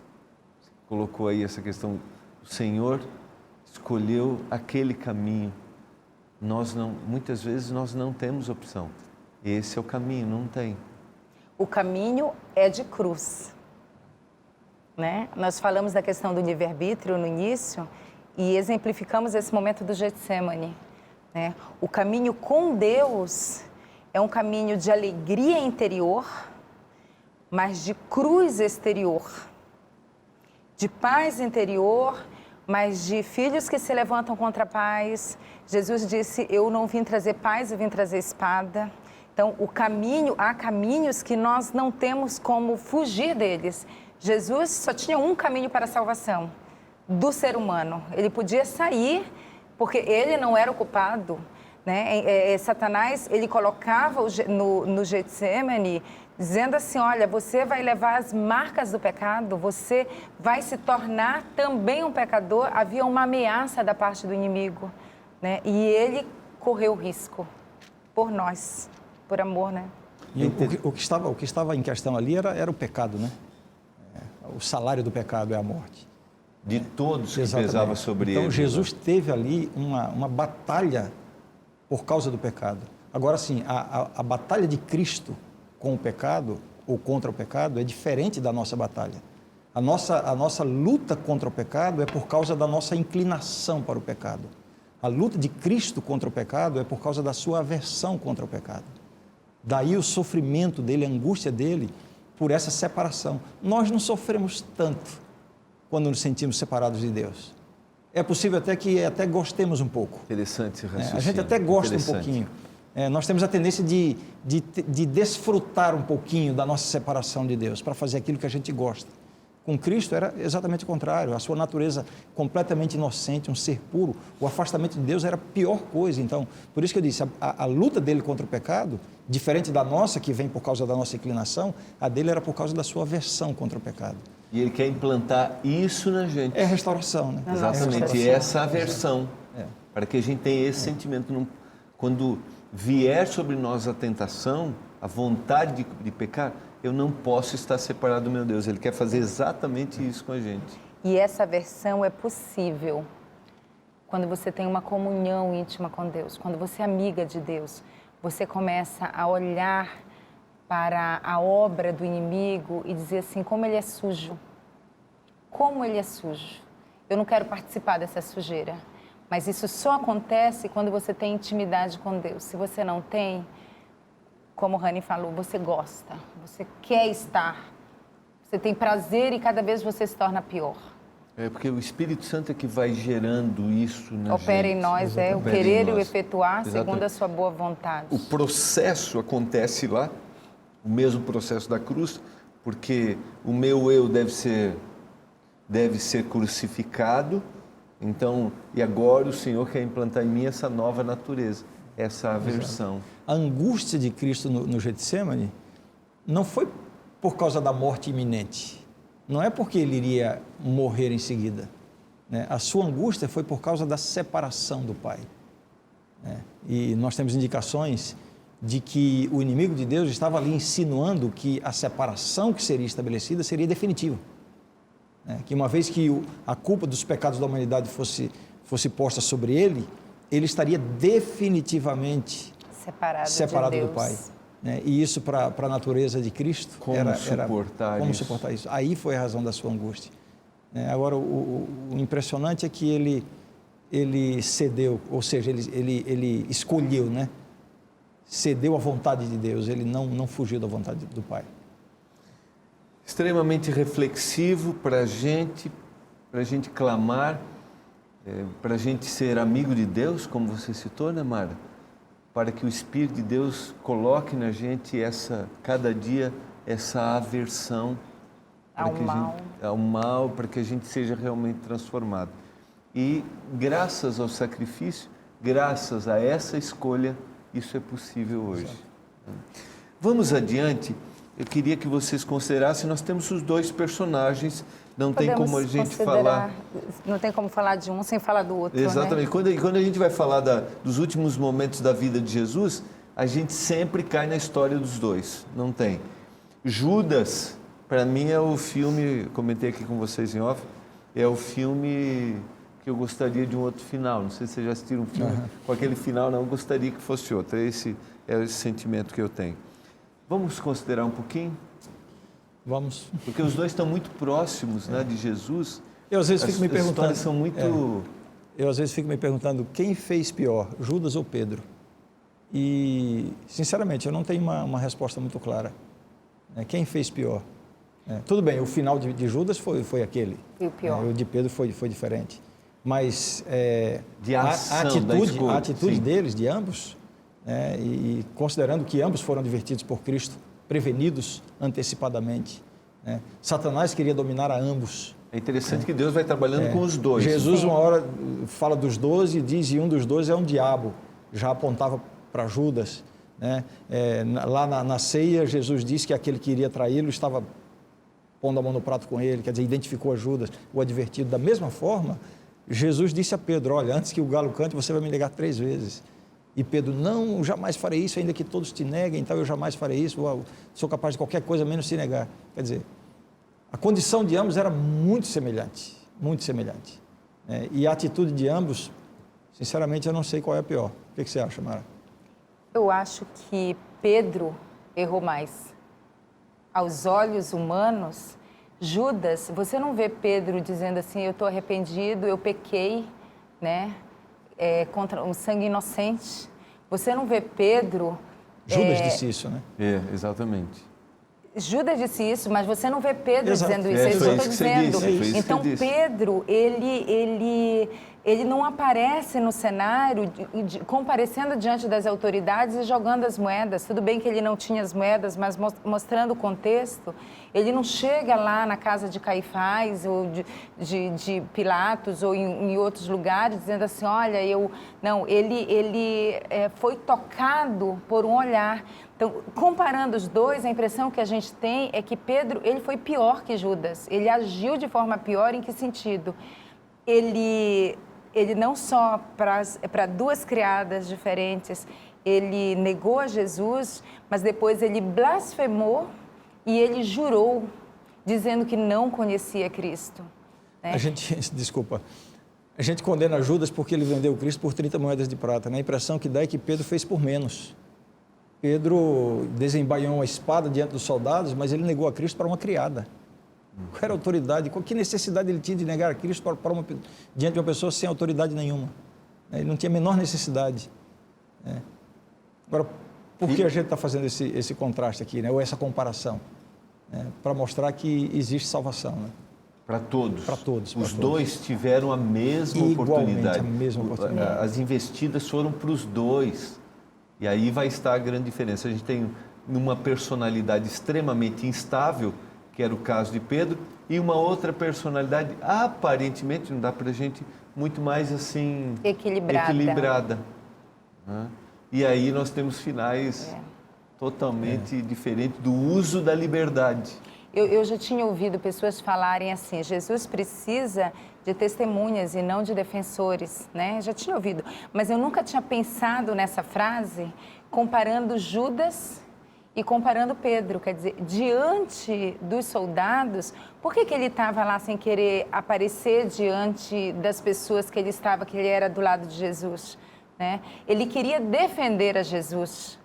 Você colocou aí essa questão... O Senhor escolheu aquele caminho. Muitas vezes nós não temos opção. Esse é o caminho, não tem. O caminho é de cruz. Nós falamos da questão do livre-arbítrio no início e exemplificamos esse momento do Getsemane. O caminho com Deus é um caminho de alegria interior, mas de cruz exterior. De paz interior, mas de filhos que se levantam contra pais. Jesus disse, eu não vim trazer paz, eu vim trazer espada. Então, há caminhos que nós não temos como fugir deles. Jesus só tinha um caminho para a salvação, do ser humano. Ele podia sair, porque ele não era o culpado. Satanás, ele colocava no Getsemane, dizendo assim, olha, você vai levar as marcas do pecado, você vai se tornar também um pecador. Havia uma ameaça da parte do inimigo, e ele correu o risco por nós, por amor, E o que estava em questão ali era o pecado, O salário do pecado é a morte. De todos que pesava sobre ele. Então Jesus teve ali uma batalha por causa do pecado. Agora sim, a batalha de Cristo com o pecado ou contra o pecado é diferente da nossa batalha. A nossa luta contra o pecado é por causa da nossa inclinação para o pecado. A luta de Cristo contra o pecado é por causa da sua aversão contra o pecado. Daí o sofrimento dele, a angústia dele por essa separação. Nós não sofremos tanto quando nos sentimos separados de Deus. É possível até que gostemos um pouco. Interessante esse raciocínio. A gente até gosta um pouquinho, nós temos a tendência de desfrutar um pouquinho da nossa separação de Deus, para fazer aquilo que a gente gosta. Com Cristo era exatamente o contrário, a sua natureza completamente inocente, um ser puro, o afastamento de Deus era a pior coisa. Então, por isso que eu disse, a luta dele contra o pecado, diferente da nossa, que vem por causa da nossa inclinação, a dele era por causa da sua aversão contra o pecado. E ele quer implantar isso na gente. É restauração, né? Exatamente, e essa aversão, para que a gente tenha esse sentimento. Quando vier sobre nós a tentação, a vontade de pecar, eu não posso estar separado do meu Deus. Ele quer fazer exatamente isso com a gente. E essa aversão é possível quando você tem uma comunhão íntima com Deus, quando você é amiga de Deus, você começa a olhar para a obra do inimigo e dizer assim, como ele é sujo. Como ele é sujo. Eu não quero participar dessa sujeira. Mas isso só acontece quando você tem intimidade com Deus. Se você não tem, como o Rani falou, você gosta, você quer estar, você tem prazer e cada vez você se torna pior. É porque o Espírito Santo é que vai gerando isso na gente. Opera em nós, o querer e o efetuar segundo a sua boa vontade. O processo acontece lá, o mesmo processo da cruz, porque o meu eu deve ser crucificado. Então, e agora o Senhor quer implantar em mim essa nova natureza, essa aversão. A angústia de Cristo no Getsemane não foi por causa da morte iminente, não é porque ele iria morrer em seguida, né? A sua angústia foi por causa da separação do Pai, né? E nós temos indicações de que o inimigo de Deus estava ali insinuando que a separação que seria estabelecida seria definitiva. Que uma vez que a culpa dos pecados da humanidade fosse posta sobre ele, ele estaria definitivamente separado do Pai. E isso para a natureza de Cristo como suportar isso? Aí foi a razão da sua angústia. Agora, o impressionante é que ele cedeu, ou seja, ele escolheu, né? Cedeu à vontade de Deus, ele não fugiu da vontade do Pai. Extremamente reflexivo para a gente clamar, para a gente ser amigo de Deus, como você citou, né, Mara? Para que o Espírito de Deus coloque na gente cada dia, essa aversão ao mal, para que a gente seja realmente transformado. E graças ao sacrifício, graças a essa escolha, isso é possível hoje. Vamos adiante. Eu queria que vocês considerassem, nós temos os dois personagens, não tem como a gente falar... Não tem como falar de um sem falar do outro, Exatamente. Né? Quando a gente vai falar dos últimos momentos da vida de Jesus, a gente sempre cai na história dos dois, não tem. Judas, para mim, é o filme, comentei aqui com vocês em off, é o filme que eu gostaria de um outro final. Não sei se vocês já assistiram um filme com aquele final, não, eu gostaria que fosse outro. Esse é esse sentimento que eu tenho. Vamos considerar um pouquinho? Vamos. Porque os dois estão muito próximos, né, de Jesus. Eu às vezes fico me perguntando... As histórias são muito... Eu às vezes fico me perguntando quem fez pior, Judas ou Pedro? E, sinceramente, eu não tenho uma resposta muito clara. Quem fez pior? Tudo bem, o final de Judas foi aquele. E o pior? O de Pedro foi diferente. Mas a atitude deles, de ambos... E considerando que ambos foram advertidos por Cristo, prevenidos antecipadamente, Satanás queria dominar a ambos. É interessante que Deus vai trabalhando com os dois. Jesus uma hora fala dos 12 e diz, e um dos 12 é um diabo, já apontava para Judas. Lá na ceia, Jesus disse que aquele que iria traí-lo estava pondo a mão no prato com ele, quer dizer, identificou a Judas, o advertido. Da mesma forma, Jesus disse a Pedro, olha, antes que o galo cante, você vai me negar 3 vezes. E Pedro, não, jamais farei isso, ainda que todos te neguem, então eu jamais farei isso, sou capaz de qualquer coisa, menos se negar. Quer dizer, a condição de ambos era muito semelhante, muito semelhante. E a atitude de ambos, sinceramente, eu não sei qual é a pior. O que você acha, Mara? Eu acho que Pedro errou mais. Aos olhos humanos, Judas, você não vê Pedro dizendo assim, eu estou arrependido, eu pequei, né? Contra um sangue inocente. Você não vê Pedro... Judas disse isso, né? Exatamente. Judas disse isso, mas você não vê Pedro dizendo isso. É isso que eu estou dizendo. Então, Pedro, ele ele não aparece no cenário comparecendo diante das autoridades e jogando as moedas. Tudo bem que ele não tinha as moedas, mas mostrando o contexto, ele não chega lá na casa de Caifás ou de Pilatos ou em outros lugares dizendo assim, olha, Não, ele foi tocado por um olhar. Então, comparando os dois, a impressão que a gente tem é que Pedro, ele foi pior que Judas. Ele agiu de forma pior em que sentido? Ele não só para duas criadas diferentes, ele negou a Jesus, mas depois ele blasfemou e ele jurou, dizendo que não conhecia Cristo. Né? A gente condena Judas porque ele vendeu Cristo por 30 moedas de prata. Né? A impressão que dá é que Pedro fez por menos. Pedro desembaiou uma espada diante dos soldados, mas ele negou a Cristo para uma criada. Qual era a autoridade? Que necessidade ele tinha de negar a Cristo diante de uma pessoa sem autoridade nenhuma? Ele não tinha a menor necessidade. Agora, por que a gente está fazendo esse contraste aqui, né? Ou essa comparação? Para mostrar que existe salvação. Né? Para todos. Para todos. Os dois tiveram a mesma oportunidade. A mesma oportunidade. As investidas foram para os dois. E aí vai estar a grande diferença. A gente tem uma personalidade extremamente instável, que era o caso de Pedro, e uma outra personalidade, aparentemente, não dá para a gente, muito mais assim... Equilibrada. Né? E aí nós temos finais totalmente diferentes do uso da liberdade. Eu já tinha ouvido pessoas falarem assim, Jesus precisa de testemunhas e não de defensores, né? Já tinha ouvido, mas eu nunca tinha pensado nessa frase comparando Judas e comparando Pedro. Quer dizer, diante dos soldados, por que ele estava lá sem querer aparecer diante das pessoas que ele era do lado de Jesus, né? Ele queria defender a Jesus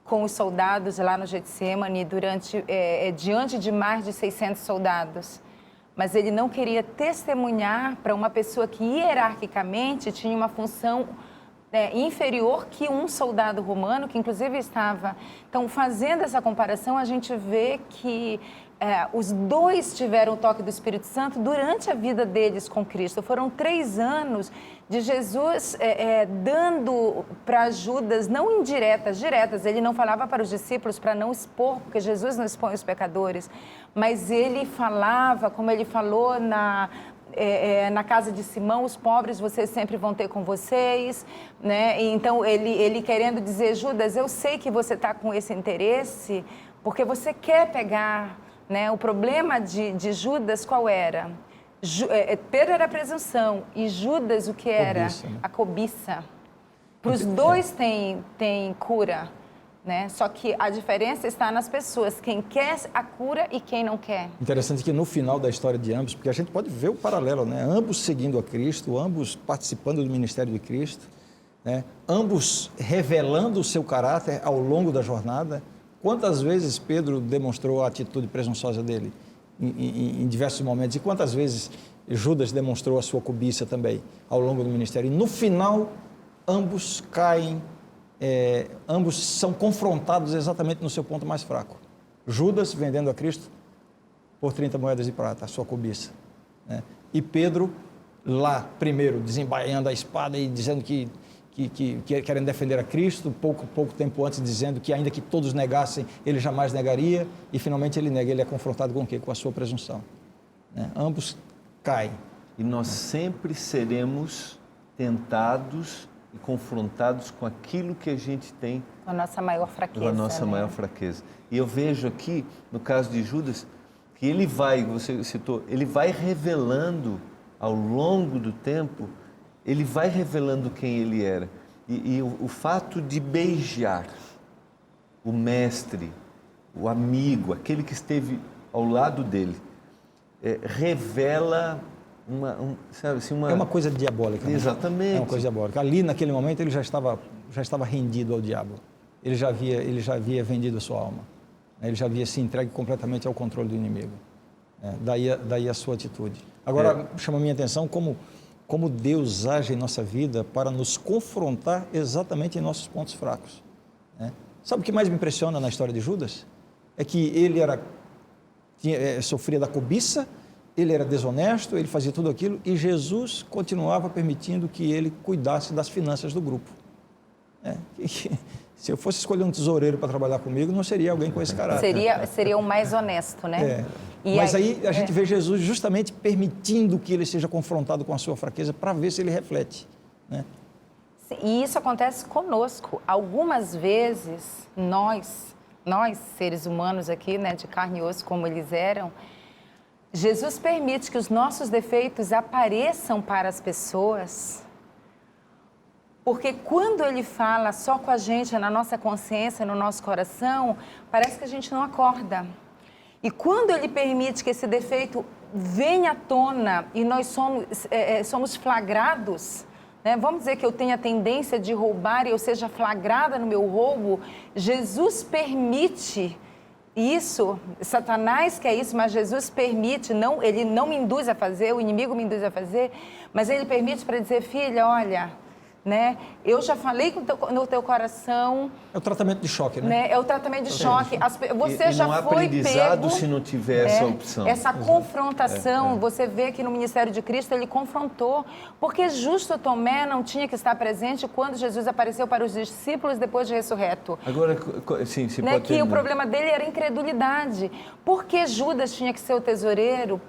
com os soldados lá no Getsemane, diante de mais de 600 soldados. Mas ele não queria testemunhar para uma pessoa que hierarquicamente tinha uma função inferior que um soldado romano, que inclusive estava... Então, fazendo essa comparação, a gente vê que os dois tiveram o toque do Espírito Santo durante a vida deles com Cristo. Foram 3 anos de Jesus dando para Judas, não indiretas, diretas. Ele não falava para os discípulos para não expor, porque Jesus não expõe os pecadores. Mas ele falava, como ele falou na casa de Simão, os pobres vocês sempre vão ter com vocês, né? Então, ele querendo dizer, Judas, eu sei que você está com esse interesse, porque você quer pegar, né? O problema de Judas qual era? Pedro era a presunção e Judas o que era? Cobiça, né? A cobiça. Para os dois tem cura, né? Só que a diferença está nas pessoas, quem quer a cura e quem não quer. Interessante que no final da história de ambos, porque a gente pode ver o paralelo, né? Ambos seguindo a Cristo, ambos participando do ministério de Cristo, né? Ambos revelando o seu caráter ao longo da jornada. Quantas vezes Pedro demonstrou a atitude presunçosa dele em diversos momentos e quantas vezes Judas demonstrou a sua cobiça também ao longo do ministério. E no final, ambos caem, ambos são confrontados exatamente no seu ponto mais fraco. Judas vendendo a Cristo por 30 moedas de prata, a sua cobiça. Né? E Pedro lá, primeiro, desembaiando a espada e dizendo que querendo defender a Cristo, pouco tempo antes dizendo que ainda que todos negassem, ele jamais negaria, e finalmente ele nega, ele é confrontado com o quê? Com a sua presunção. Né? Ambos caem. E nós sempre seremos tentados e confrontados com aquilo que a gente tem. Com a nossa maior fraqueza. Com a nossa maior fraqueza. E eu vejo aqui, no caso de Judas, que ele vai, você citou, ele vai revelando ao longo do tempo, ele vai revelando quem ele era. E o fato de beijar o mestre, o amigo, aquele que esteve ao lado dele, revela sabe assim, é uma coisa diabólica. Exatamente. Né? É uma coisa diabólica. Ali, naquele momento, ele já estava rendido ao diabo. Ele já havia vendido a sua alma. Ele já havia se entregue completamente ao controle do inimigo. Daí a sua atitude. Agora, chama a minha atenção como Deus age em nossa vida para nos confrontar exatamente em nossos pontos fracos. Né? Sabe o que mais me impressiona na história de Judas? É que ele sofria da cobiça ele era desonesto, ele fazia tudo aquilo e Jesus continuava permitindo que ele cuidasse das finanças do grupo. Se eu fosse escolher um tesoureiro para trabalhar comigo, não seria alguém com esse caráter. Seria o mais honesto, né? Mas aí a gente vê Jesus justamente permitindo que ele seja confrontado com a sua fraqueza para ver se ele reflete, né? E isso acontece conosco. Algumas vezes, nós seres humanos aqui, né, de carne e osso como eles eram, Jesus permite que os nossos defeitos apareçam para as pessoas, porque quando Ele fala só com a gente, na nossa consciência, no nosso coração, parece que a gente não acorda. E quando Ele permite que esse defeito venha à tona e nós somos flagrados, né? Vamos dizer que eu tenha a tendência de roubar e eu seja flagrada no meu roubo, Jesus permite isso, Satanás quer isso, mas Jesus permite, ele não me induz a fazer, o inimigo me induz a fazer, mas ele permite para dizer, filha, olha, né, eu já falei no teu coração... É o tratamento de choque, né? É o tratamento de choque. Você já não há foi aprendizado pego, se não tiver essa opção. Essa confrontação, você vê que no ministério de Cristo ele confrontou, porque justo Tomé não tinha que estar presente quando Jesus apareceu para os discípulos depois de ressurreto. Agora, sim, se né, pode que o problema dele era incredulidade. Por que Judas tinha que ser o tesoureiro?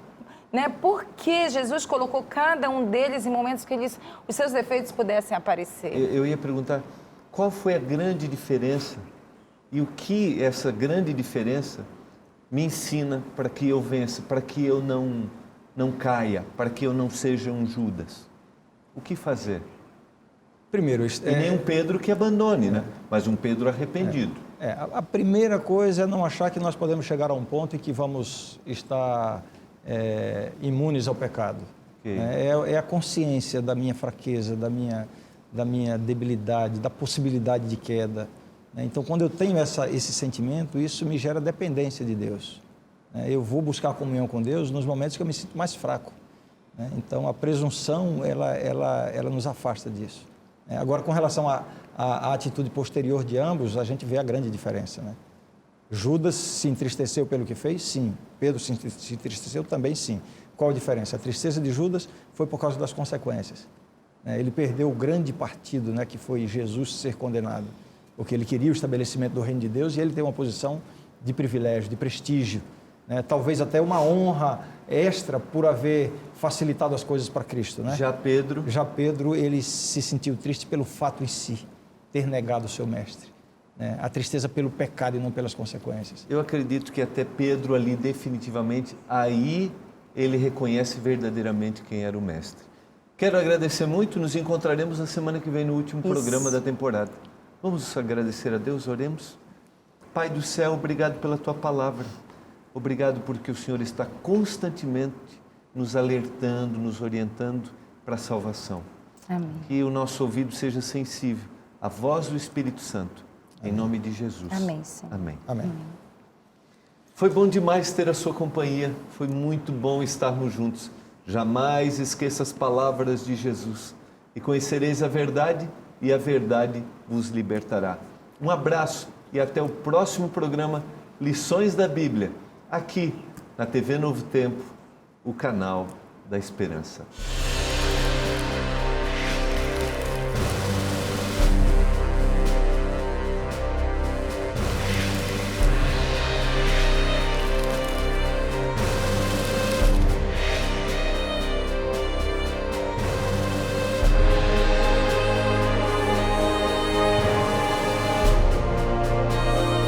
Né? Por que Jesus colocou cada um deles em momentos que os seus defeitos pudessem aparecer? Eu ia perguntar, qual foi a grande diferença e o que essa grande diferença me ensina para que eu vença, para que eu não caia, para que eu não seja um Judas? O que fazer? Primeiro, e nem um Pedro que abandone, né? Mas um Pedro arrependido. A primeira coisa é não achar que nós podemos chegar a um ponto em que vamos estar... imunes ao pecado. Okay. É a consciência da minha fraqueza, da minha debilidade, da possibilidade de queda. Então, quando eu tenho esse sentimento, isso me gera dependência de Deus. Eu vou buscar a comunhão com Deus nos momentos que eu me sinto mais fraco. Então, a presunção, ela nos afasta disso. Agora, com relação à atitude posterior de ambos, a gente vê a grande diferença, né? Judas se entristeceu pelo que fez? Sim. Pedro se entristeceu também? Sim. Qual a diferença? A tristeza de Judas foi por causa das consequências. Ele perdeu o grande partido, né, que foi Jesus ser condenado, porque ele queria o estabelecimento do reino de Deus e ele tem uma posição de privilégio, de prestígio, né? Talvez até uma honra extra por haver facilitado as coisas para Cristo, né? Já Pedro, ele se sentiu triste pelo fato em si, ter negado o seu mestre. A tristeza pelo pecado e não pelas consequências. Eu acredito que até Pedro ali definitivamente, aí ele reconhece verdadeiramente quem era o mestre. Quero agradecer muito, nos encontraremos na semana que vem no último programa da temporada. Vamos agradecer a Deus, oremos. Pai do céu, obrigado pela Tua palavra. Obrigado porque o Senhor está constantemente nos alertando, nos orientando para a salvação. Amém. Que o nosso ouvido seja sensível à voz do Espírito Santo. Em nome de Jesus. Amém, Senhor. Amém. Amém. Foi bom demais ter a sua companhia. Foi muito bom estarmos juntos. Jamais esqueça as palavras de Jesus. E conhecereis a verdade, e a verdade vos libertará. Um abraço e até o próximo programa Lições da Bíblia, aqui na TV Novo Tempo, o canal da Esperança.